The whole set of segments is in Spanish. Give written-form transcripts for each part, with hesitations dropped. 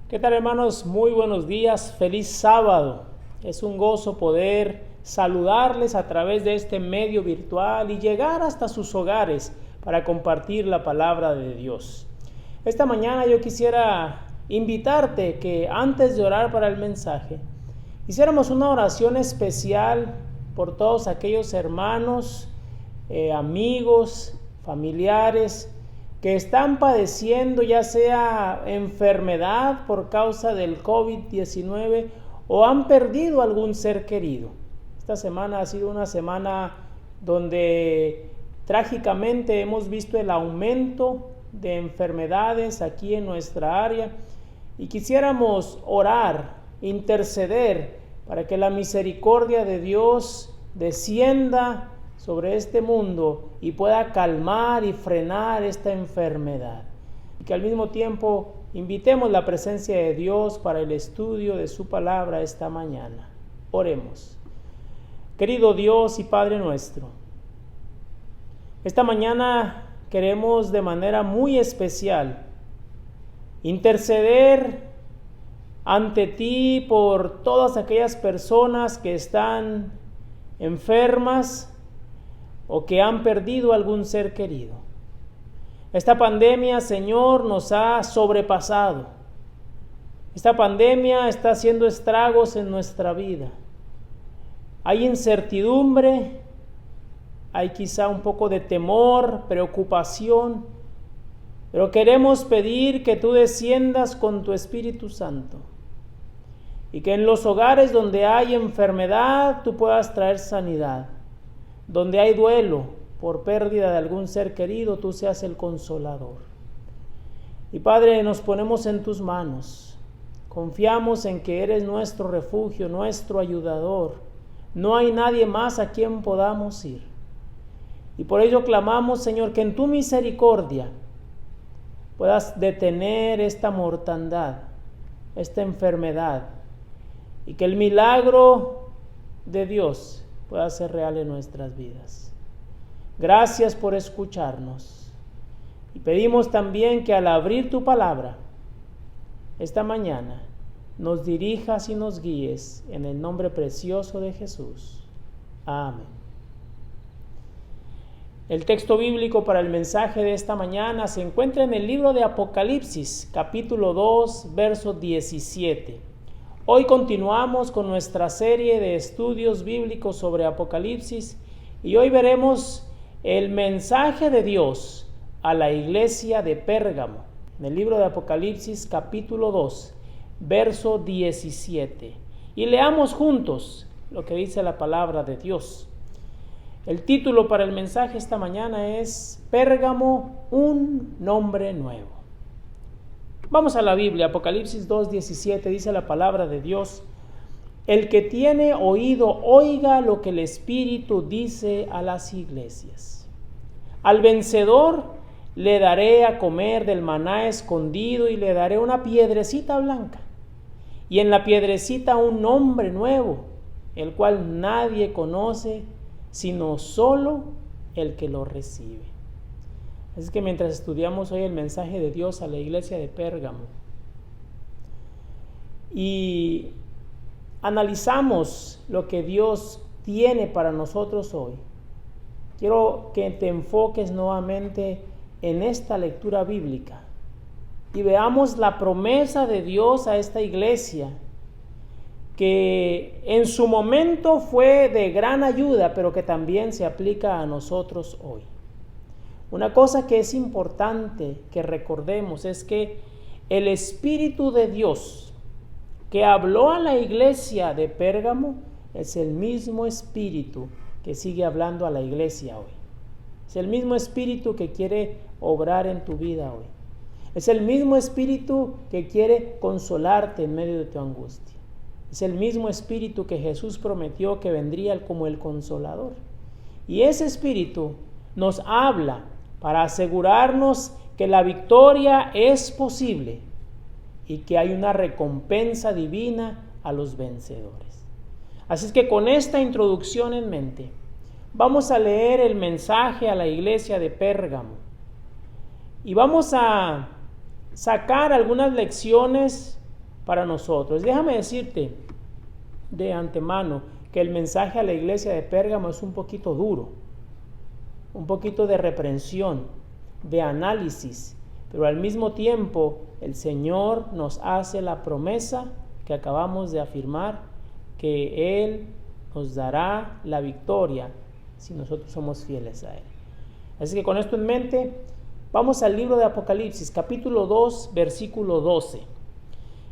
¿Qué tal, hermanos? Muy buenos días, feliz sábado. Es un gozo poder saludarles a través de este medio virtual y llegar hasta sus hogares para compartir la palabra de Dios. Esta mañana yo quisiera invitarte que antes de orar para el mensaje, hiciéramos una oración especial por todos aquellos hermanos, amigos, familiares, que están padeciendo ya sea enfermedad por causa del COVID-19 o han perdido algún ser querido. Esta semana ha sido una semana donde trágicamente hemos visto el aumento de enfermedades aquí en nuestra área y quisiéramos orar, interceder para que la misericordia de Dios descienda sobre este mundo y pueda calmar y frenar esta enfermedad. Y que al mismo tiempo invitemos la presencia de Dios para el estudio de su palabra esta mañana. Oremos. Querido Dios y Padre nuestro, esta mañana queremos de manera muy especial interceder ante ti por todas aquellas personas que están enfermas o que han perdido algún ser querido. Esta pandemia, Señor, nos ha sobrepasado. Esta pandemia está haciendo estragos en nuestra vida. Hay incertidumbre, hay quizá un poco de temor, preocupación, pero queremos pedir que tú desciendas con tu Espíritu Santo y que en los hogares donde hay enfermedad tú puedas traer sanidad. Donde hay duelo por pérdida de algún ser querido, tú seas el consolador. Y Padre, nos ponemos en tus manos. Confiamos en que eres nuestro refugio, nuestro ayudador. No hay nadie más a quien podamos ir. Y por ello clamamos, Señor, que en tu misericordia puedas detener esta mortandad, esta enfermedad, y que el milagro de Dios pueda ser real en nuestras vidas. Gracias por escucharnos. Y pedimos también que al abrir tu palabra esta mañana nos dirijas y nos guíes en el nombre precioso de Jesús. Amén. El texto bíblico para el mensaje de esta mañana se encuentra en el libro de Apocalipsis, capítulo 2, verso 17. Hoy continuamos con nuestra serie de estudios bíblicos sobre Apocalipsis y hoy veremos el mensaje de Dios a la iglesia de Pérgamo. En el libro de Apocalipsis capítulo 2, verso 17. Y leamos juntos lo que dice la palabra de Dios. El título para el mensaje esta mañana es Pérgamo, un nombre nuevo. Vamos a la Biblia, Apocalipsis 2:17, dice la palabra de Dios: el que tiene oído, oiga lo que el Espíritu dice a las iglesias. Al vencedor le daré a comer del maná escondido y le daré una piedrecita blanca. Y en la piedrecita un nombre nuevo, el cual nadie conoce, sino solo el que lo recibe. Así que mientras estudiamos hoy el mensaje de Dios a la iglesia de Pérgamo y analizamos lo que Dios tiene para nosotros hoy, quiero que te enfoques nuevamente en esta lectura bíblica y veamos la promesa de Dios a esta iglesia, que en su momento fue de gran ayuda, pero que también se aplica a nosotros hoy. Una cosa que es importante que recordemos es que el Espíritu de Dios que habló a la iglesia de Pérgamo es el mismo Espíritu que sigue hablando a la iglesia hoy. Es el mismo Espíritu que quiere obrar en tu vida hoy. Es el mismo Espíritu que quiere consolarte en medio de tu angustia. Es el mismo Espíritu que Jesús prometió que vendría como el Consolador. Y ese Espíritu nos habla para asegurarnos que la victoria es posible y que hay una recompensa divina a los vencedores. Así es que con esta introducción en mente, vamos a leer el mensaje a la iglesia de Pérgamo y vamos a sacar algunas lecciones para nosotros. Déjame decirte de antemano que el mensaje a la iglesia de Pérgamo es un poquito duro, un poquito de reprensión, de análisis, pero al mismo tiempo el Señor nos hace la promesa que acabamos de afirmar, que Él nos dará la victoria si nosotros somos fieles a Él. Así que con esto en mente, vamos al libro de Apocalipsis, capítulo 2, versículo 12.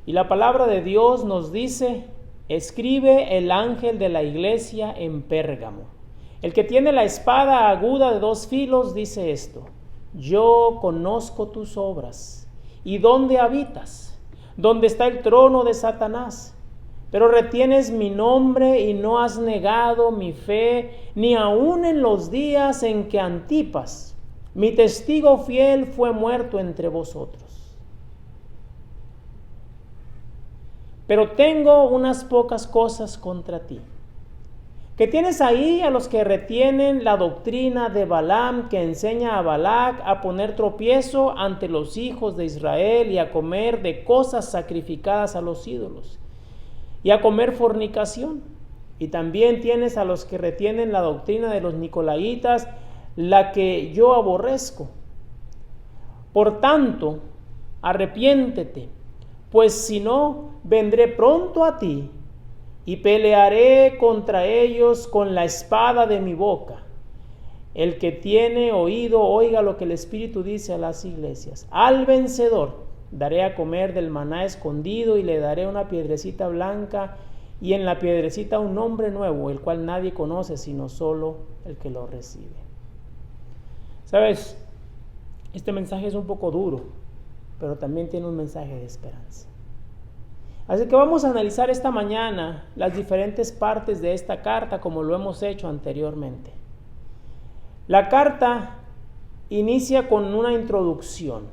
Y la palabra de Dios nos dice: escribe el ángel de la iglesia en Pérgamo. El que tiene la espada aguda de 2 filos dice esto: yo conozco tus obras y dónde habitas, dónde está el trono de Satanás. Pero retienes mi nombre y no has negado mi fe, ni aun en los días en que Antipas, mi testigo fiel, fue muerto entre vosotros. Pero tengo unas pocas cosas contra ti, que tienes ahí a los que retienen la doctrina de Balaam, que enseña a Balac a poner tropiezo ante los hijos de Israel y a comer de cosas sacrificadas a los ídolos, y a comer fornicación. Y también tienes a los que retienen la doctrina de los nicolaitas, la que yo aborrezco. Por tanto, arrepiéntete, pues si no, vendré pronto a ti y pelearé contra ellos con la espada de mi boca. El que tiene oído, oiga lo que el Espíritu dice a las iglesias. Al vencedor daré a comer del maná escondido y le daré una piedrecita blanca y en la piedrecita un nombre nuevo, el cual nadie conoce sino solo el que lo recibe. ¿Sabes? Este mensaje es un poco duro, pero también tiene un mensaje de esperanza. Así que vamos a analizar esta mañana las diferentes partes de esta carta como lo hemos hecho anteriormente. La carta inicia con una introducción,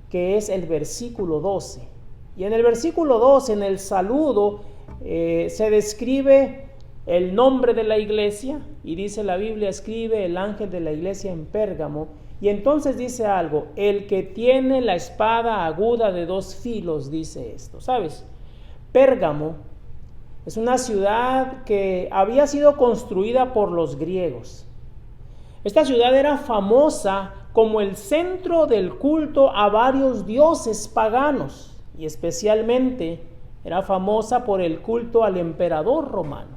que es el versículo 12. Y en el versículo 12, en el saludo, se describe el nombre de la iglesia, y dice la Biblia: escribe el ángel de la iglesia en Pérgamo. Y entonces dice algo: el que tiene la espada aguda de 2 filos dice esto. ¿Sabes? Pérgamo es una ciudad que había sido construida por los griegos. Esta ciudad era famosa como el centro del culto a varios dioses paganos, y especialmente era famosa por el culto al emperador romano.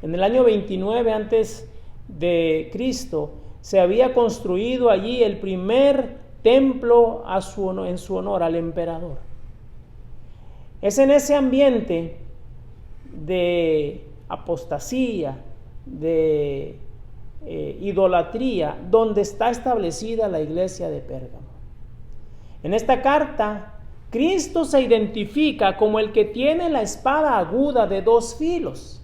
En el año 29 antes de Cristo se había construido allí el primer templo en su honor al emperador. Es en ese ambiente de apostasía, de idolatría, donde está establecida la iglesia de Pérgamo. En esta carta, Cristo se identifica como el que tiene la espada aguda de 2 filos.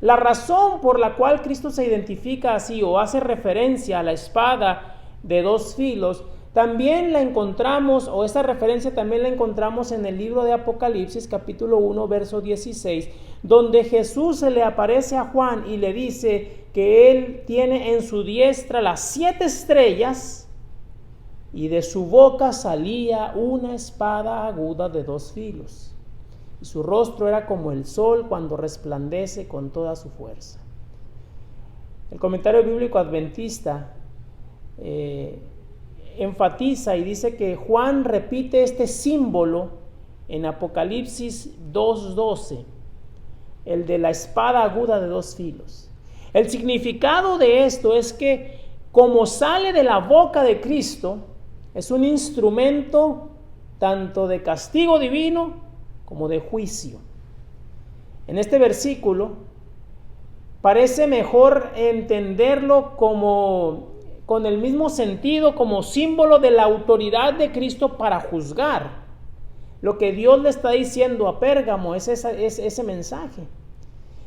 La razón por la cual Cristo se identifica así o hace referencia a la espada de 2 filos, también la encontramos, o esa referencia también la encontramos en el libro de Apocalipsis, capítulo 1, verso 16, donde Jesús se le aparece a Juan y le dice que él tiene en su diestra las 7 estrellas y de su boca salía una espada aguda de 2 filos. Y su rostro era como el sol cuando resplandece con toda su fuerza. El comentario bíblico adventista enfatiza y dice que Juan repite este símbolo en Apocalipsis 2:12, el de la espada aguda de 2 filos. El significado de esto es que como sale de la boca de Cristo, es un instrumento tanto de castigo divino como de juicio. En este versículo parece mejor entenderlo como con el mismo sentido, como símbolo de la autoridad de Cristo para juzgar. Lo que Dios le está diciendo a Pérgamo es ese mensaje.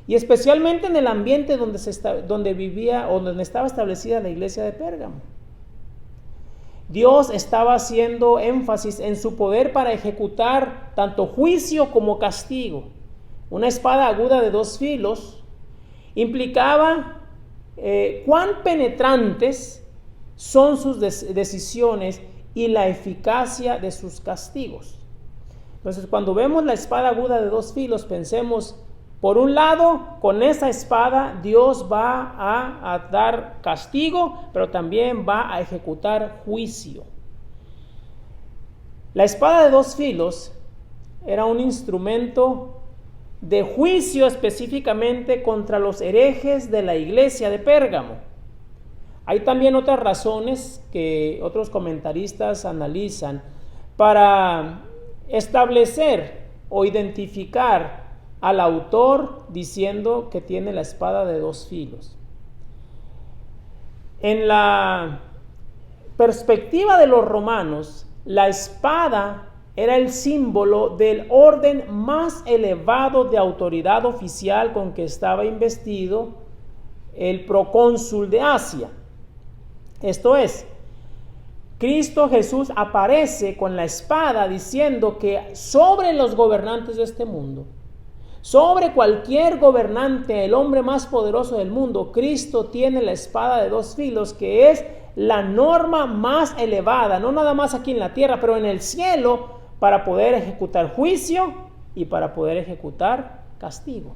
Y especialmente en el ambiente donde vivía o donde estaba establecida la iglesia de Pérgamo. Dios estaba haciendo énfasis en su poder para ejecutar tanto juicio como castigo. Una espada aguda de 2 filos implicaba cuán penetrantes son sus decisiones y la eficacia de sus castigos. Entonces, cuando vemos la espada aguda de dos filos, pensemos, por un lado, con esa espada Dios va a dar castigo, pero también va a ejecutar juicio. La espada de dos filos era un instrumento de juicio específicamente contra los herejes de la iglesia de Pérgamo. Hay también otras razones que otros comentaristas analizan para establecer o identificar al autor diciendo que tiene la espada de dos filos. En la perspectiva de los romanos, la espada era el símbolo del orden más elevado de autoridad oficial con que estaba investido el procónsul de Asia. Esto es, Cristo Jesús aparece con la espada diciendo que sobre los gobernantes de este mundo, sobre cualquier gobernante, el hombre más poderoso del mundo, Cristo tiene la espada de dos filos, que es la norma más elevada, no nada más aquí en la tierra, pero en el cielo, para poder ejecutar juicio y para poder ejecutar castigo.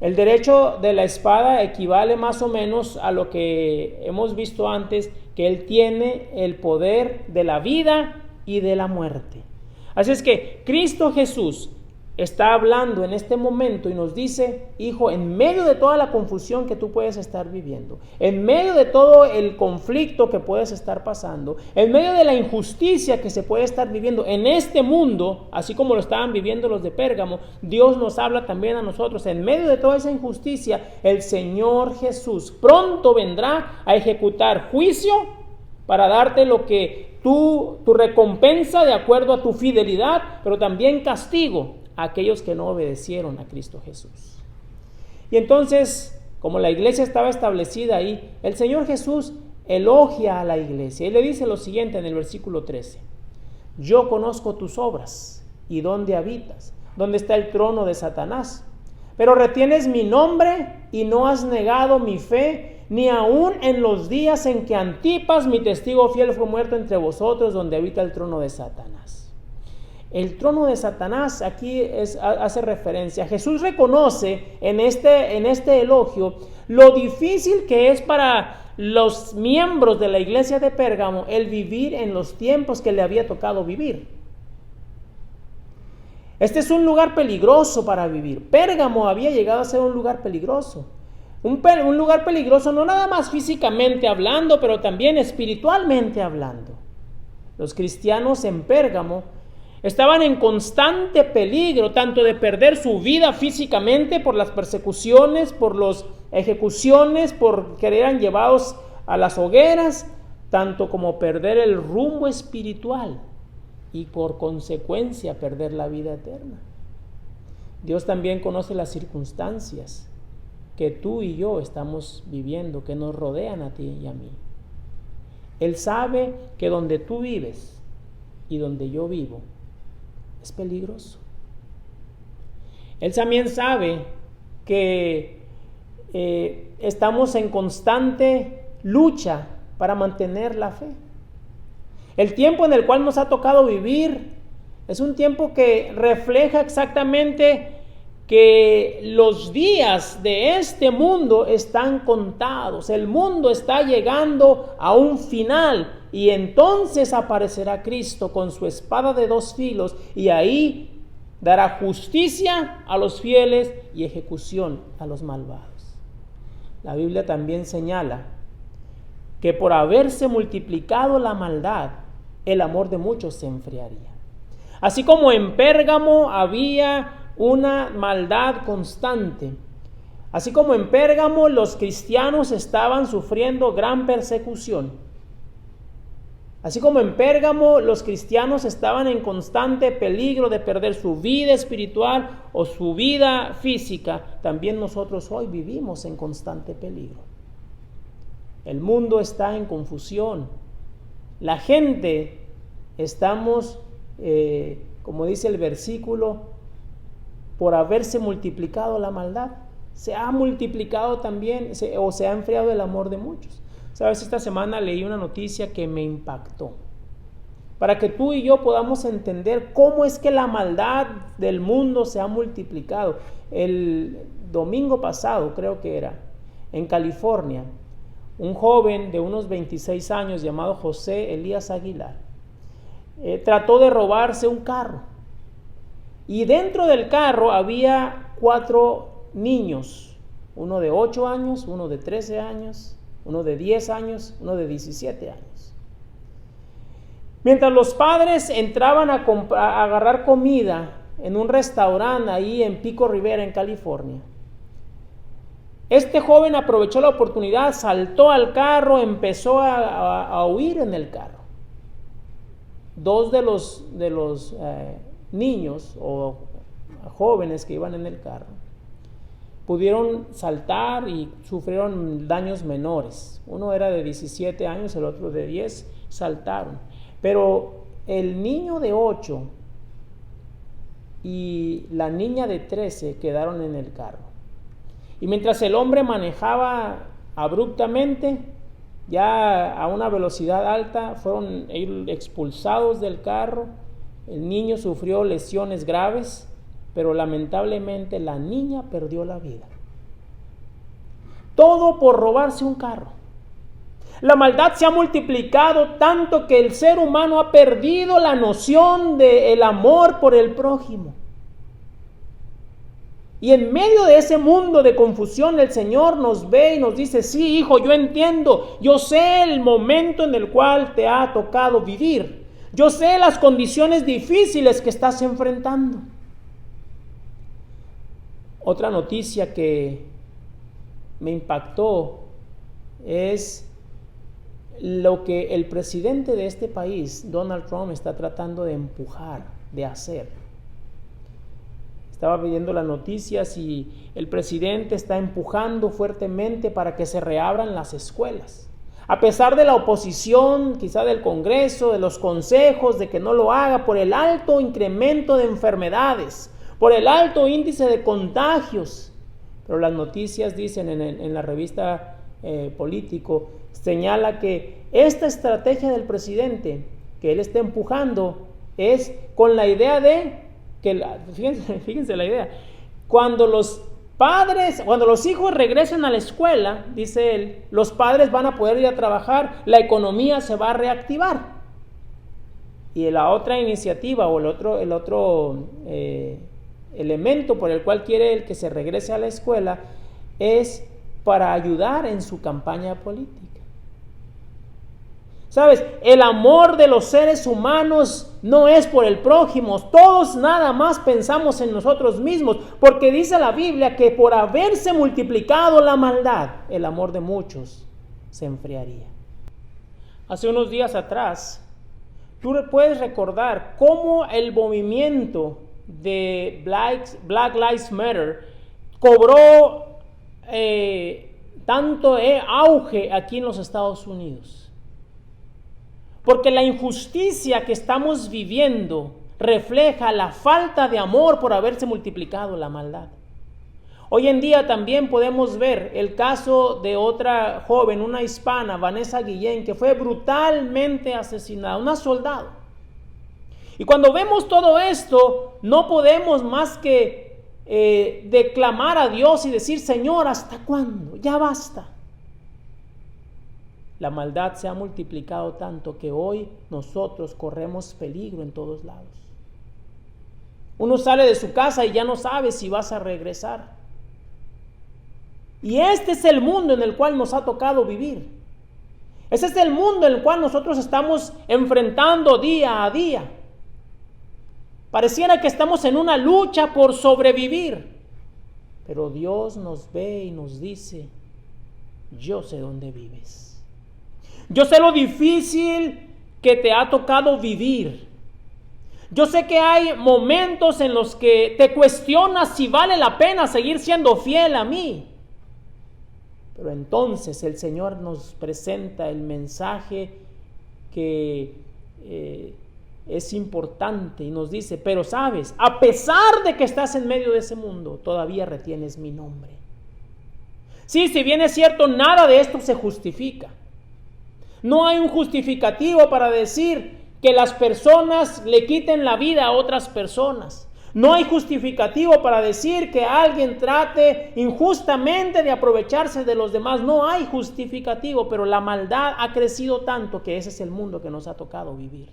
El derecho de la espada equivale más o menos a lo que hemos visto antes, que Él tiene el poder de la vida y de la muerte. Así es que Cristo Jesús está hablando en este momento y nos dice: hijo, en medio de toda la confusión que tú puedes estar viviendo, en medio de todo el conflicto que puedes estar pasando, en medio de la injusticia que se puede estar viviendo en este mundo, así como lo estaban viviendo los de Pérgamo, Dios nos habla también a nosotros. En medio de toda esa injusticia, el Señor Jesús pronto vendrá a ejecutar juicio para darte lo que tu recompensa de acuerdo a tu fidelidad, pero también castigo a aquellos que no obedecieron a Cristo Jesús. Y entonces, como la iglesia estaba establecida ahí, el Señor Jesús elogia a la iglesia y le dice lo siguiente en el versículo 13: yo conozco tus obras y dónde habitas, dónde está el trono de Satanás, pero retienes mi nombre y no has negado mi fe, ni aun en los días en que Antipas, mi testigo fiel, fue muerto entre vosotros, donde habita el trono de Satanás. El trono de Satanás aquí hace referencia. Jesús reconoce en este elogio lo difícil que es para los miembros de la iglesia de Pérgamo el vivir en los tiempos que le había tocado vivir. Este es un lugar peligroso para vivir. Pérgamo había llegado a ser un lugar peligroso. Un lugar peligroso no nada más físicamente hablando, pero también espiritualmente hablando. Los cristianos en Pérgamo estaban en constante peligro, tanto de perder su vida físicamente por las persecuciones, por las ejecuciones, por que eran llevados a las hogueras, tanto como perder el rumbo espiritual y por consecuencia perder la vida eterna. Dios también conoce las circunstancias que tú y yo estamos viviendo, que nos rodean a ti y a mí. Él sabe que donde tú vives y donde yo vivo es peligroso. Él también sabe que estamos en constante lucha para mantener la fe. El tiempo en el cual nos ha tocado vivir es un tiempo que refleja exactamente que los días de este mundo están contados. El mundo está llegando a un final y entonces aparecerá Cristo con su espada de dos filos y ahí dará justicia a los fieles y ejecución a los malvados. La Biblia también señala que por haberse multiplicado la maldad, el amor de muchos se enfriaría. Así como en Pérgamo había una maldad constante, así como en Pérgamo los cristianos estaban sufriendo gran persecución, así como en Pérgamo los cristianos estaban en constante peligro de perder su vida espiritual o su vida física, también nosotros hoy vivimos en constante peligro. El mundo está en confusión. La gente estamos, como dice el versículo, por haberse multiplicado la maldad, se ha multiplicado también, se ha enfriado el amor de muchos. Sabes, esta semana leí una noticia que me impactó. para que tú y yo podamos entender cómo es que la maldad del mundo se ha multiplicado. El domingo pasado, creo que era, en California, un joven de unos 26 años llamado José Elías Aguilar trató de robarse un carro. Y dentro del carro había 4 niños, uno de 8 años, uno de 13 años, uno de 10 años, uno de 17 años. Mientras los padres entraban a agarrar comida en un restaurante ahí en Pico Rivera, en California, este joven aprovechó la oportunidad, saltó al carro, empezó a huir en el carro. 2 de los niños o jóvenes que iban en el carro pudieron saltar y sufrieron daños menores. Uno era de 17 años, el otro de 10, saltaron. Pero el niño de 8 y la niña de 13 quedaron en el carro. Y mientras el hombre manejaba abruptamente, ya a una velocidad alta, fueron expulsados del carro. El niño sufrió lesiones graves, pero lamentablemente la niña perdió la vida. Todo por robarse un carro. La maldad se ha multiplicado tanto que el ser humano ha perdido la noción del amor por el prójimo. Y en medio de ese mundo de confusión, el Señor nos ve y nos dice: sí, hijo, yo entiendo, yo sé el momento en el cual te ha tocado vivir. Yo sé las condiciones difíciles que estás enfrentando. Otra noticia que me impactó es lo que el presidente de este país, Donald Trump, está tratando de empujar, de hacer. Estaba viendo las noticias y el presidente está empujando fuertemente para que se reabran las escuelas. A pesar de la oposición, quizá del Congreso, de los consejos, de que no lo haga por el alto incremento de enfermedades, por el alto índice de contagios. Pero las noticias dicen en la revista Político, señala que esta estrategia del presidente que él está empujando es con la idea de que, fíjense la idea, cuando los hijos regresen a la escuela, dice él, los padres van a poder ir a trabajar, la economía se va a reactivar. Y la otra iniciativa o el otro elemento por el cual quiere él que se regrese a la escuela es para ayudar en su campaña política. ¿Sabes? El amor de los seres humanos no es por el prójimo. Todos nada más pensamos en nosotros mismos, porque dice la Biblia que por haberse multiplicado la maldad, el amor de muchos se enfriaría. Hace unos días atrás, tú puedes recordar cómo el movimiento de Black Lives Matter cobró tanto auge aquí en los Estados Unidos. Porque la injusticia que estamos viviendo refleja la falta de amor por haberse multiplicado la maldad. Hoy en día también podemos ver el caso de otra joven, una hispana, Vanessa Guillén, que fue brutalmente asesinada, una soldado. Y cuando vemos todo esto, no podemos más que declamar a Dios y decir: Señor, ¿hasta cuándo? Ya basta. La maldad se ha multiplicado tanto que hoy nosotros corremos peligro en todos lados. Uno sale de su casa y ya no sabe si vas a regresar. Y este es el mundo en el cual nos ha tocado vivir. Ese es el mundo en el cual nosotros estamos enfrentando día a día. Pareciera que estamos en una lucha por sobrevivir. Pero Dios nos ve y nos dice: yo sé dónde vives. Yo sé lo difícil que te ha tocado vivir. Yo sé que hay momentos en los que te cuestionas si vale la pena seguir siendo fiel a mí. Pero entonces el Señor nos presenta el mensaje que es importante y nos dice: pero sabes, a pesar de que estás en medio de ese mundo, todavía retienes mi nombre. Sí, si bien es cierto, nada de esto se justifica. No hay un justificativo para decir que las personas le quiten la vida a otras personas. No hay justificativo para decir que alguien trate injustamente de aprovecharse de los demás. No hay justificativo, pero la maldad ha crecido tanto que ese es el mundo que nos ha tocado vivir.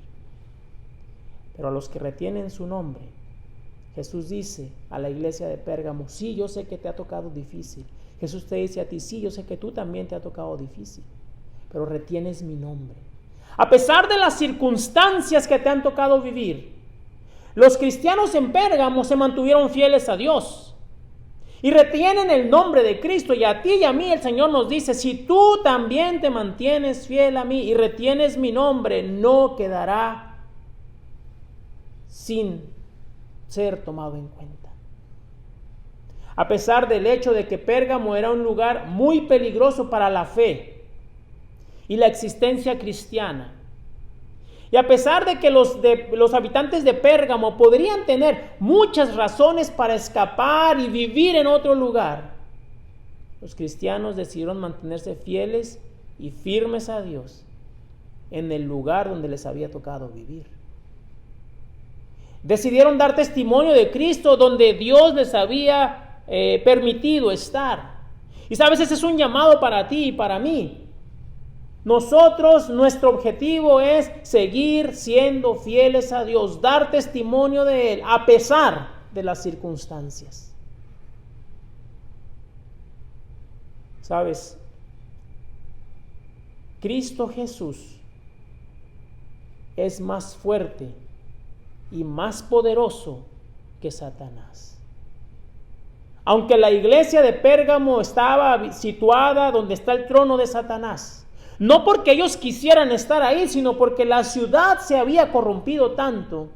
Pero a los que retienen su nombre, Jesús dice a la iglesia de Pérgamo: sí, yo sé que te ha tocado difícil. Jesús te dice a ti: sí, yo sé que tú también te ha tocado difícil, pero retienes mi nombre. A pesar de las circunstancias que te han tocado vivir, los cristianos en Pérgamo se mantuvieron fieles a Dios y retienen el nombre de Cristo. Y a ti y a mí el Señor nos dice: si tú también te mantienes fiel a mí y retienes mi nombre, no quedará sin ser tomado en cuenta. A pesar del hecho de que Pérgamo era un lugar muy peligroso para la fe y la existencia cristiana, y a pesar de que los habitantes de Pérgamo podrían tener muchas razones para escapar y vivir en otro lugar, los cristianos decidieron mantenerse fieles y firmes a Dios en el lugar donde les había tocado vivir. Decidieron dar testimonio de Cristo donde Dios les había permitido estar. Y sabes, ese es un llamado para ti y para mí. Nosotros, nuestro objetivo es seguir siendo fieles a Dios, dar testimonio de Él a pesar de las circunstancias. ¿Sabes? Cristo Jesús es más fuerte y más poderoso que Satanás. Aunque la iglesia de Pérgamo estaba situada donde está el trono de Satanás, no porque ellos quisieran estar ahí, sino porque la ciudad se había corrompido tanto,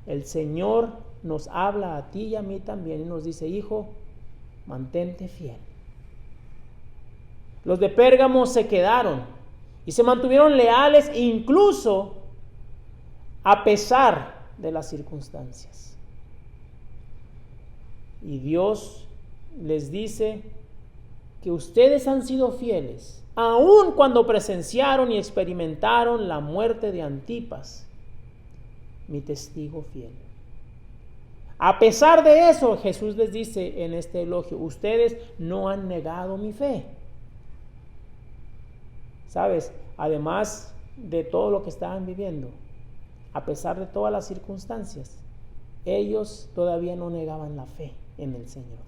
el Señor nos habla a ti y a mí también y nos dice: hijo, mantente fiel. Los de Pérgamo se quedaron y se mantuvieron leales incluso a pesar de las circunstancias. Y Dios les dice que ustedes han sido fieles aun cuando presenciaron y experimentaron la muerte de Antipas, mi testigo fiel. A pesar de eso, Jesús les dice en este elogio: ustedes no han negado mi fe. ¿Sabes? Además de todo lo que estaban viviendo, a pesar de todas las circunstancias, ellos todavía no negaban la fe en el Señor.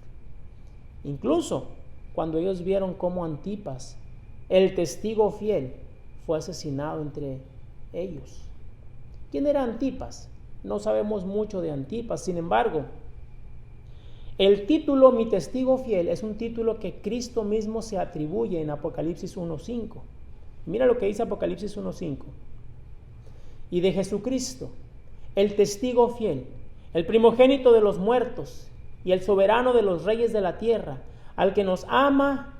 Incluso cuando ellos vieron cómo Antipas, el testigo fiel, fue asesinado entre ellos. ¿Quién era Antipas? No sabemos mucho de Antipas. Sin embargo, el título mi testigo fiel es un título que Cristo mismo se atribuye en Apocalipsis 1:5. Mira lo que dice Apocalipsis 1:5. Y de Jesucristo, el testigo fiel, el primogénito de los muertos y el soberano de los reyes de la tierra, al que nos ama,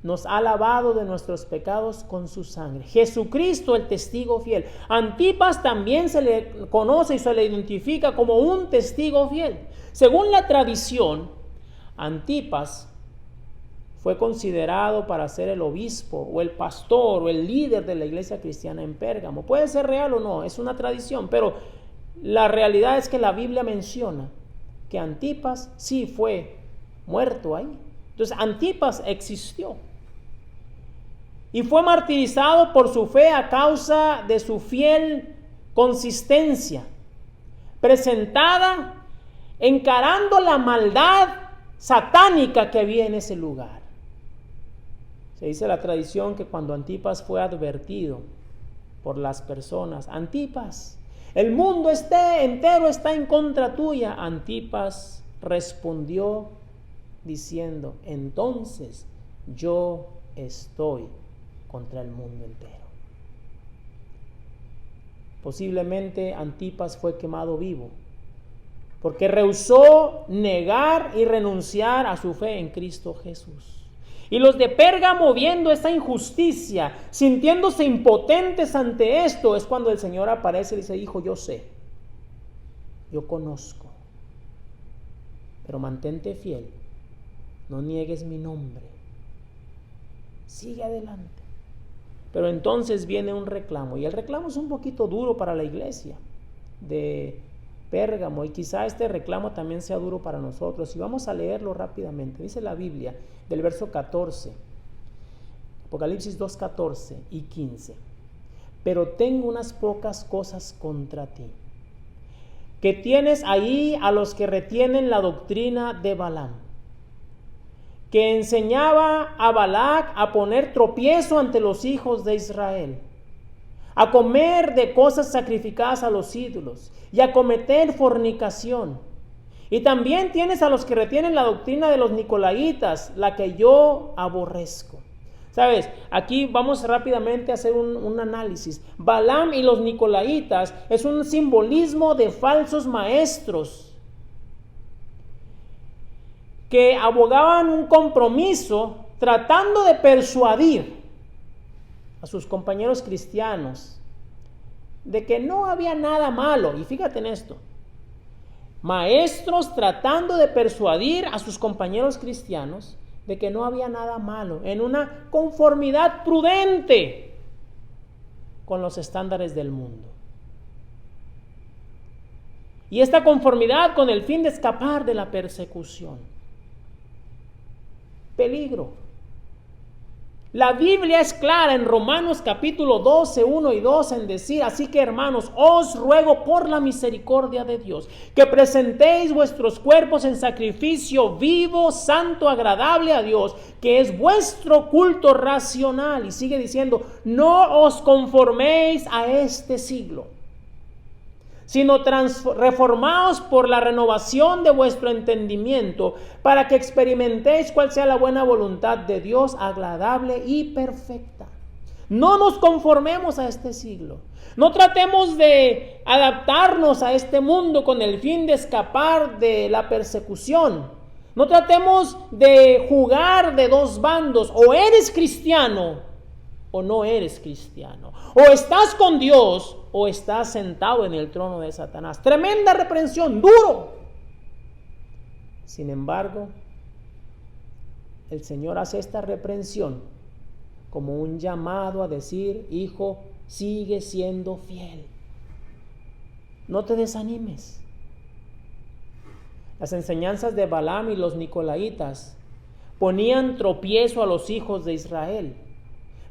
nos ha lavado de nuestros pecados con su sangre. Jesucristo, el testigo fiel. Antipas también se le conoce y se le identifica como un testigo fiel. Según la tradición, Antipas fue considerado para ser el obispo o el pastor o el líder de la iglesia cristiana en Pérgamo. Puede ser real o no, es una tradición, pero la realidad es que la Biblia menciona que Antipas sí fue muerto ahí. Entonces Antipas existió y fue martirizado por su fe a causa de su fiel consistencia, presentada encarando la maldad satánica que había en ese lugar. Se dice la tradición que cuando Antipas fue advertido por las personas: Antipas, el mundo entero está en contra tuya, Antipas respondió diciendo: entonces yo estoy contra el mundo entero. Posiblemente Antipas fue quemado vivo porque rehusó negar y renunciar a su fe en Cristo Jesús. Y los de Pérgamo, viendo esa injusticia, sintiéndose impotentes ante esto, es cuando el Señor aparece y dice: hijo, yo sé, yo conozco, pero mantente fiel, no niegues mi nombre, sigue adelante, Pero entonces viene un reclamo, y el reclamo es un poquito duro para la iglesia de Pérgamo, y quizá este reclamo también sea duro para nosotros. Y vamos a leerlo rápidamente. Dice la Biblia, del verso 14, Apocalipsis 2, 14 y 15. Pero tengo unas pocas cosas contra ti, que tienes ahí a los que retienen la doctrina de Balaam, que enseñaba a Balac a poner tropiezo ante los hijos de Israel, a comer de cosas sacrificadas a los ídolos y a cometer fornicación. Y también tienes a los que retienen la doctrina de los nicolaitas, la que yo aborrezco. ¿Sabes? Aquí vamos rápidamente a hacer un análisis. Balaam y los nicolaitas es un simbolismo de falsos maestros que abogaban un compromiso tratando de persuadir a sus compañeros cristianos de que no había nada malo. Y fíjate en esto, maestros tratando de persuadir a sus compañeros cristianos de que no había nada malo, en una conformidad prudente con los estándares del mundo. Y esta conformidad con el fin de escapar de la persecución. Peligro. La Biblia es clara en Romanos capítulo 12, 1 y 2 en decir: así que, hermanos, os ruego por la misericordia de Dios que presentéis vuestros cuerpos en sacrificio vivo, santo, agradable a Dios, que es vuestro culto racional. Y sigue diciendo: no os conforméis a este siglo, sino reformaos por la renovación de vuestro entendimiento, para que experimentéis cuál sea la buena voluntad de Dios, agradable y perfecta. No nos conformemos a este siglo. No tratemos de adaptarnos a este mundo con el fin de escapar de la persecución. No tratemos de jugar de dos bandos: o eres cristiano o no eres cristiano, o estás con Dios o estás sentado en el trono de Satanás. Tremenda reprensión, duro. Sin embargo, el Señor hace esta reprensión como un llamado a decir: hijo, sigue siendo fiel, no te desanimes. Las enseñanzas de Balaam y los nicolaitas ponían tropiezo a los hijos de Israel.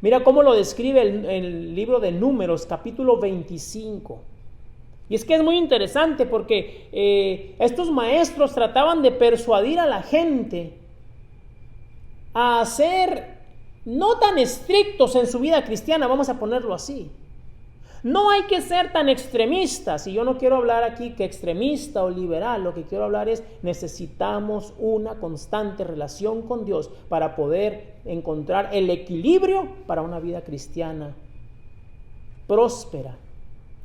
Mira cómo lo describe el libro de Números, capítulo 25. Y es que es muy interesante porque estos maestros trataban de persuadir a la gente a ser no tan estrictos en su vida cristiana, vamos a ponerlo así. No hay que ser tan extremistas, y yo no quiero hablar aquí que extremista o liberal. Lo que quiero hablar es: necesitamos una constante relación con Dios para poder encontrar el equilibrio para una vida cristiana próspera,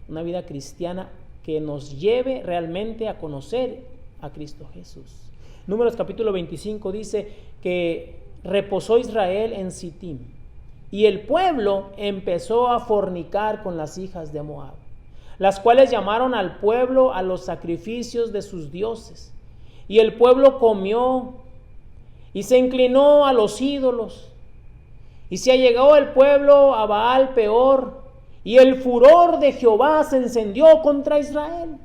una vida cristiana que nos lleve realmente a conocer a Cristo Jesús. Números capítulo 25 dice que reposó Israel en Sittim, y el pueblo empezó a fornicar con las hijas de Moab, las cuales llamaron al pueblo a los sacrificios de sus dioses. Y el pueblo comió y se inclinó a los ídolos. Y se allegó el pueblo a Baal Peor, y el furor de Jehová se encendió contra Israel.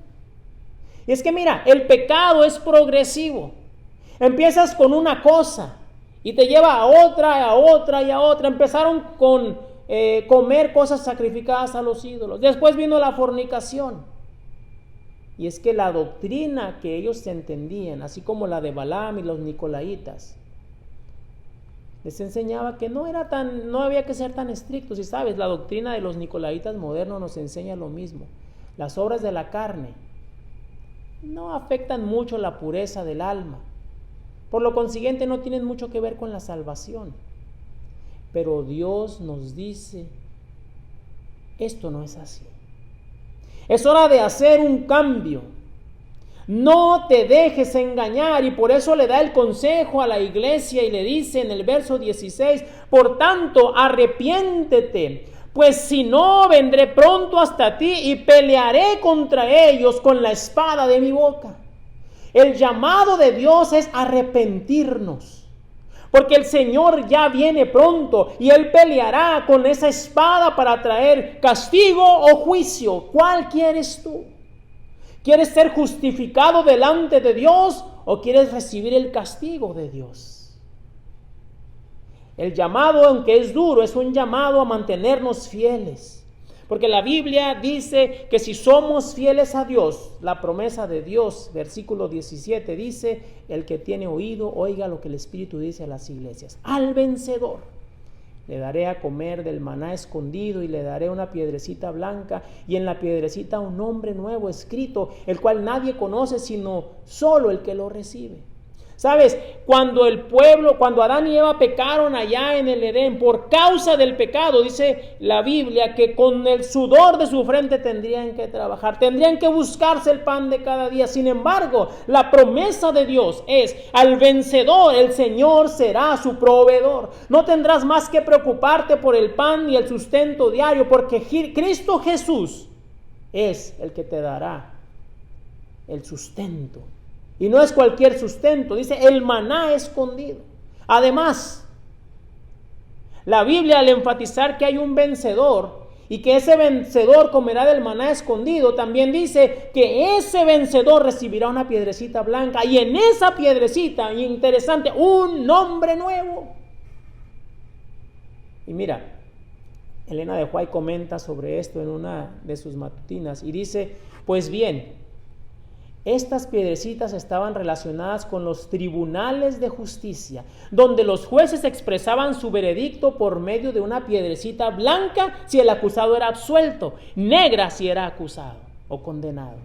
Y es que mira, el pecado es progresivo. Empiezas con una cosa y te lleva a otra, a otra y a otra. Empezaron con comer cosas sacrificadas a los ídolos. Después vino la fornicación. Y es que la doctrina que ellos entendían, así como la de Balaam y los nicolaitas, les enseñaba que no había que ser tan estrictos. Y sabes, la doctrina de los nicolaitas modernos nos enseña lo mismo. Las obras de la carne no afectan mucho la pureza del alma. Por lo consiguiente, no tienen mucho que ver con la salvación. Pero Dios nos dice: esto no es así. Es hora de hacer un cambio. No te dejes engañar. Y por eso le da el consejo a la iglesia y le dice en el verso 16: por tanto, arrepiéntete, pues si no, vendré pronto hasta ti y pelearé contra ellos con la espada de mi boca. El llamado de Dios es arrepentirnos, Porque el Señor ya viene pronto y Él peleará con esa espada para traer castigo o juicio. ¿Cuál quieres tú? ¿Quieres ser justificado delante de Dios o quieres recibir el castigo de Dios? El llamado, aunque es duro, es un llamado a mantenernos fieles. Porque la Biblia dice que si somos fieles a Dios, la promesa de Dios, versículo 17, dice: el que tiene oído, oiga lo que el Espíritu dice a las iglesias. Al vencedor le daré a comer del maná escondido y le daré una piedrecita blanca y en la piedrecita un nombre nuevo escrito, el cual nadie conoce sino solo el que lo recibe. ¿Sabes? Cuando Adán y Eva pecaron allá en el Edén por causa del pecado, dice la Biblia que con el sudor de su frente tendrían que trabajar, tendrían que buscarse el pan de cada día. Sin embargo, la promesa de Dios es: al vencedor el Señor será su proveedor. No tendrás más que preocuparte por el pan y el sustento diario, porque Cristo Jesús es el que te dará el sustento. Y no es cualquier sustento, dice el maná escondido. Además, la Biblia, al enfatizar que hay un vencedor y que ese vencedor comerá del maná escondido, también dice que ese vencedor recibirá una piedrecita blanca y en esa piedrecita, interesante, un nombre nuevo. Y mira, Elena de White comenta sobre esto en una de sus matutinas y dice: pues bien, estas piedrecitas estaban relacionadas con los tribunales de justicia, donde los jueces expresaban su veredicto por medio de una piedrecita blanca si el acusado era absuelto, negra si era acusado o condenado.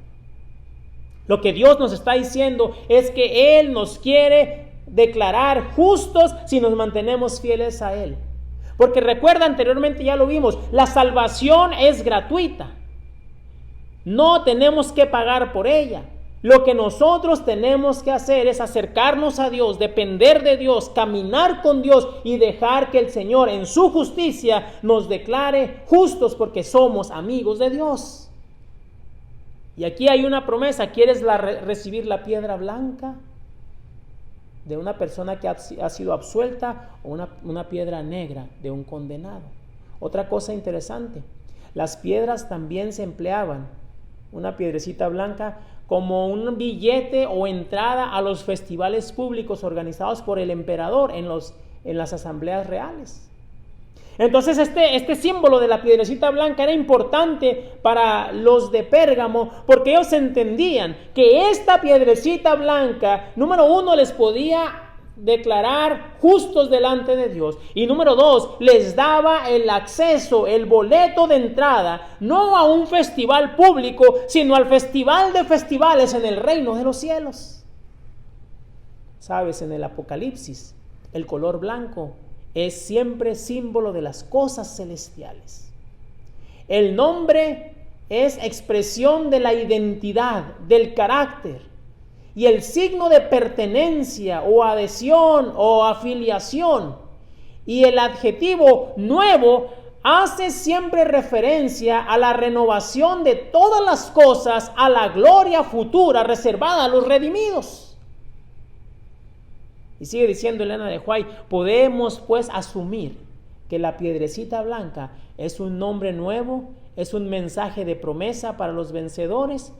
Lo que Dios nos está diciendo es que Él nos quiere declarar justos si nos mantenemos fieles a Él. Porque recuerda, anteriormente ya lo vimos, la salvación es gratuita. No tenemos que pagar por ella. Lo que nosotros tenemos que hacer es acercarnos a Dios, depender de Dios, caminar con Dios y dejar que el Señor en su justicia nos declare justos porque somos amigos de Dios. Y aquí hay una promesa: ¿quieres recibir la piedra blanca de una persona que ha sido absuelta o una piedra negra de un condenado? Otra cosa interesante, las piedras también se empleaban, una piedrecita blanca, como un billete o entrada a los festivales públicos organizados por el emperador en las asambleas reales. Entonces este símbolo de la piedrecita blanca era importante para los de Pérgamo, porque ellos entendían que esta piedrecita blanca, número uno, les podía declarar justos delante de Dios, y número dos, les daba el acceso, el boleto de entrada, no a un festival público, sino al festival de festivales en el reino de los cielos. Sabes, en el Apocalipsis, el color blanco es siempre símbolo de las cosas celestiales. El nombre es expresión de la identidad, del carácter. Y el signo de pertenencia o adhesión o afiliación. Y el adjetivo nuevo hace siempre referencia a la renovación de todas las cosas, a la gloria futura reservada a los redimidos. Y sigue diciendo Elena de White: podemos pues asumir que la piedrecita blanca es un nombre nuevo, es un mensaje de promesa para los vencedores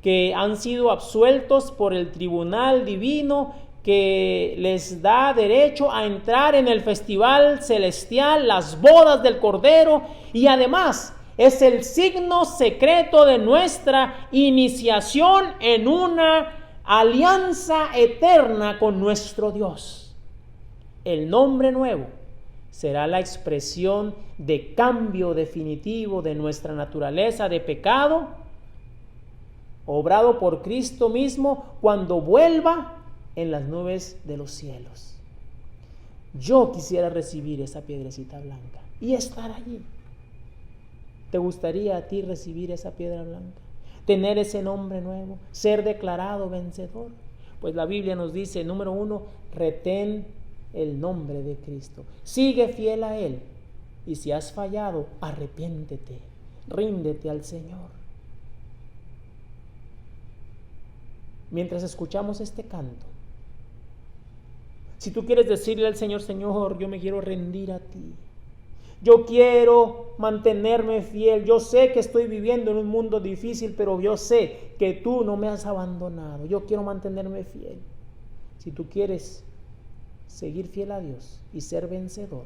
que han sido absueltos por el tribunal divino, que les da derecho a entrar en el festival celestial, las bodas del Cordero, y además es el signo secreto de nuestra iniciación en una alianza eterna con nuestro Dios. El nombre nuevo será la expresión de cambio definitivo de nuestra naturaleza de pecado, obrado por Cristo mismo cuando vuelva en las nubes de los cielos. Yo quisiera recibir esa piedrecita blanca y estar allí. ¿Te gustaría a ti recibir esa piedra blanca? Tener ese nombre nuevo, ser declarado vencedor. Pues la Biblia nos dice, número uno, retén el nombre de Cristo. Sigue fiel a Él. Y si has fallado, arrepiéntete, ríndete al Señor. Mientras escuchamos este canto, Si tú quieres decirle al Señor, Señor, yo me quiero rendir a ti. Yo quiero mantenerme fiel. Yo sé que estoy viviendo en un mundo difícil, pero yo sé que tú no me has abandonado. Yo quiero mantenerme fiel. Si tú quieres seguir fiel a Dios y ser vencedor,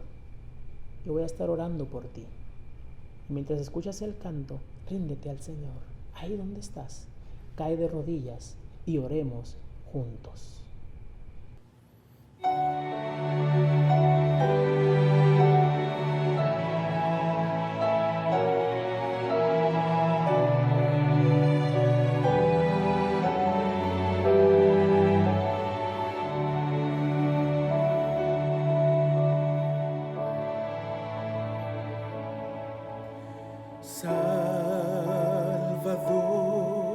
yo voy a estar orando por ti. Y mientras escuchas el canto, ríndete al Señor. Ahí donde estás, cae de rodillas y oremos juntos. Salvador,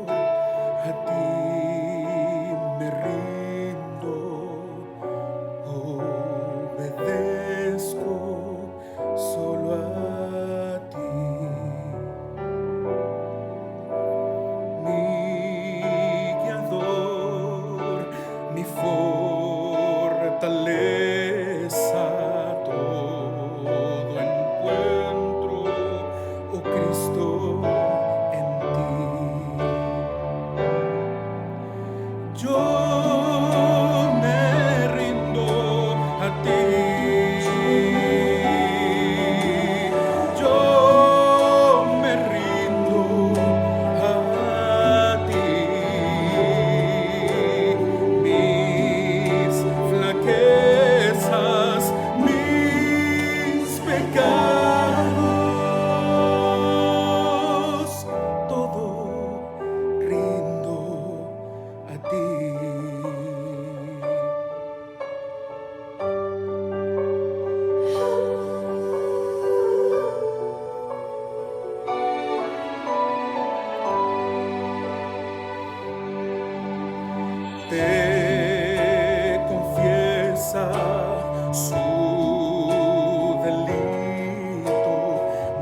a ti me rindo, obedezco solo a ti. Mi guiador, mi fortaleza, todo encuentro, oh Cristo, en ti. Yo me rindo a ti. Yo me rindo a ti. Mis flaquezas, mis pecados, todo rindo a ti. Te confiesa su delito,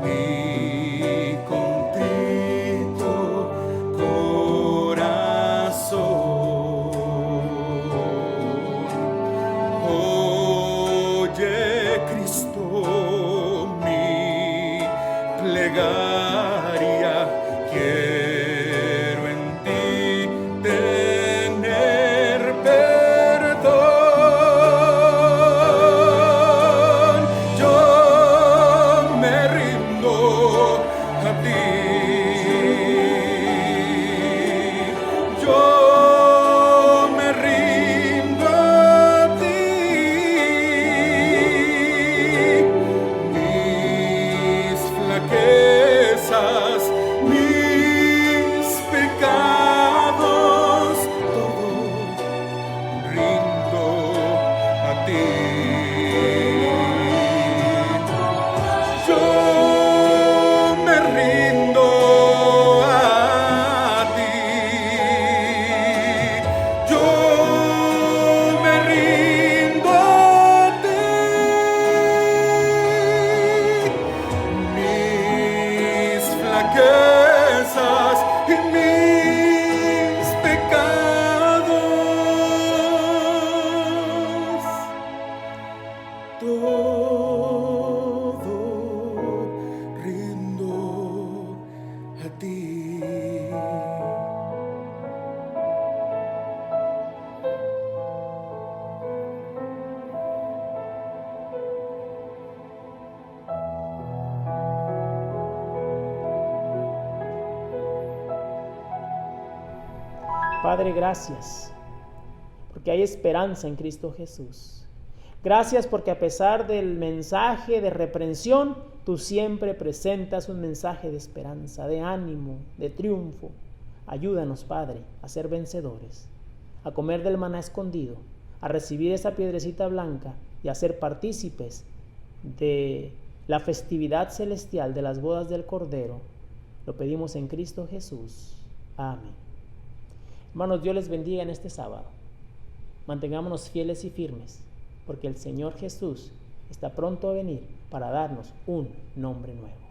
mi contrito corazón. Oye, Cristo, mi plegaria, quiero en ti tener perdón. Yo me rindo a ti. Yo me rindo a ti. Mis flaquezas, mis pecados, todo rindo a ti. Yo me rindo a ti. Yo me rindo a ti. Mis flaquezas y mis pecados, todo rindo a ti. Padre, gracias, porque hay esperanza en Cristo Jesús. Gracias porque a pesar del mensaje de reprensión, tú siempre presentas un mensaje de esperanza, de ánimo, de triunfo. Ayúdanos, Padre, a ser vencedores, a comer del maná escondido, a recibir esa piedrecita blanca y a ser partícipes de la festividad celestial de las bodas del Cordero. Lo pedimos en Cristo Jesús. Amén. Hermanos, Dios les bendiga en este sábado. Mantengámonos fieles y firmes, porque el Señor Jesús está pronto a venir para darnos un nombre nuevo.